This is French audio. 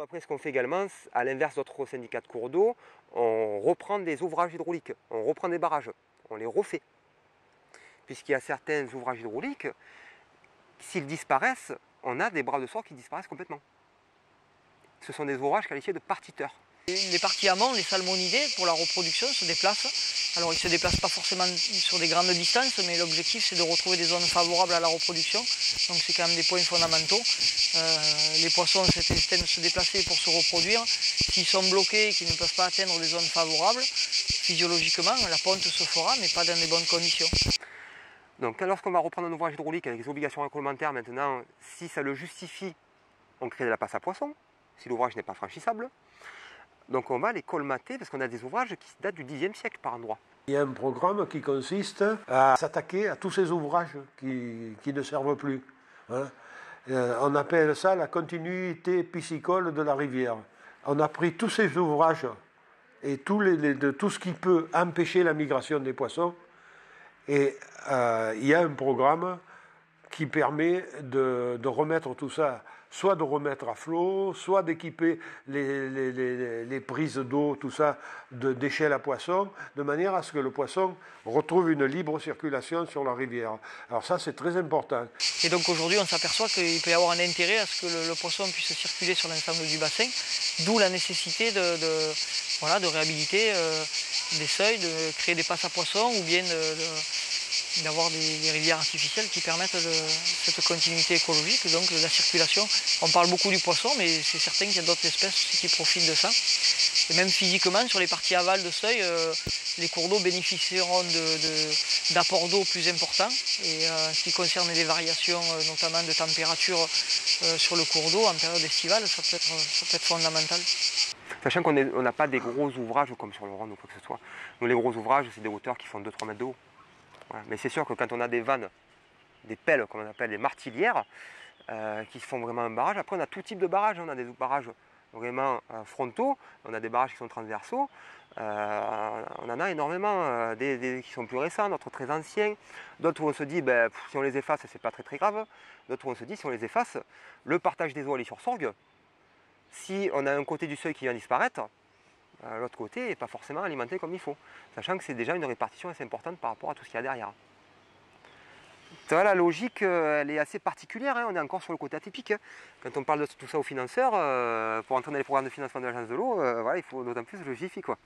après, ce qu'on fait également, à l'inverse d'autres syndicats de cours d'eau, on reprend des ouvrages hydrauliques, on reprend des barrages, on les refait. Puisqu'il y a certains ouvrages hydrauliques, s'ils disparaissent, on a des bras de soie qui disparaissent complètement. Ce sont des ouvrages qualifiés de partiteurs. Les parties amont, les salmonidés, pour la reproduction, se déplacent. Alors ils ne se déplacent pas forcément sur des grandes distances, mais l'objectif c'est de retrouver des zones favorables à la reproduction. Donc c'est quand même des points fondamentaux. Les poissons ont cet instinct de se déplacer pour se reproduire. S'ils sont bloqués et qu'ils ne peuvent pas atteindre des zones favorables, physiologiquement, la ponte se fera, mais pas dans des bonnes conditions. Donc lorsqu'on va reprendre un ouvrage hydraulique avec des obligations réglementaires maintenant, si ça le justifie, on crée de la passe à poissons, si l'ouvrage n'est pas franchissable. Donc on va les colmater parce qu'on a des ouvrages qui datent du Xe siècle par endroit. Il y a un programme qui consiste à s'attaquer à tous ces ouvrages qui ne servent plus. Hein. On appelle ça la continuité piscicole de la rivière. On a pris tous ces ouvrages et tout ce qui peut empêcher la migration des poissons. Et il y a un programme qui permet de remettre tout ça, soit de remettre à flot, soit d'équiper les prises d'eau, tout ça, d'échelles à poissons, de manière à ce que le poisson retrouve une libre circulation sur la rivière. Alors ça, c'est très important. Et donc aujourd'hui, on s'aperçoit qu'il peut y avoir un intérêt à ce que le poisson puisse circuler sur l'ensemble du bassin, d'où la nécessité de réhabiliter des seuils, de créer des passes à poissons ou bien d'avoir des rivières artificielles qui permettent cette continuité écologique, donc de la circulation. On parle beaucoup du poisson, mais c'est certain qu'il y a d'autres espèces aussi qui profitent de ça. Et même physiquement, sur les parties aval de seuil, les cours d'eau bénéficieront d'apports d'eau plus importants. Et en ce qui concerne les variations, notamment de température sur le cours d'eau en période estivale, ça peut être fondamental. Sachant qu'on n'a pas des gros ouvrages comme sur le Rhône ou quoi que ce soit. Nous, les gros ouvrages, c'est des hauteurs qui font 2-3 mètres de haut. Voilà. Mais c'est sûr que quand on a des vannes, des pelles, comme on appelle les martilières, qui font vraiment un barrage, après on a tout type de barrages. On a des barrages vraiment frontaux, on a des barrages qui sont transversaux, on en a énormément, des qui sont plus récents, d'autres très anciens, d'autres où on se dit si on les efface c'est pas très grave, d'autres où on se dit si on les efface, le partage des eaux aller sur sorgue, si on a un côté du seuil qui vient disparaître, l'autre côté n'est pas forcément alimenté comme il faut, sachant que c'est déjà une répartition assez importante par rapport à tout ce qu'il y a derrière. Ça, la logique, elle est assez particulière, hein. On est encore sur le côté atypique. Hein. Quand on parle de tout ça aux financeurs, pour entrer dans les programmes de financement de l'agence de l'eau, voilà, il faut d'autant plus de logistique, quoi.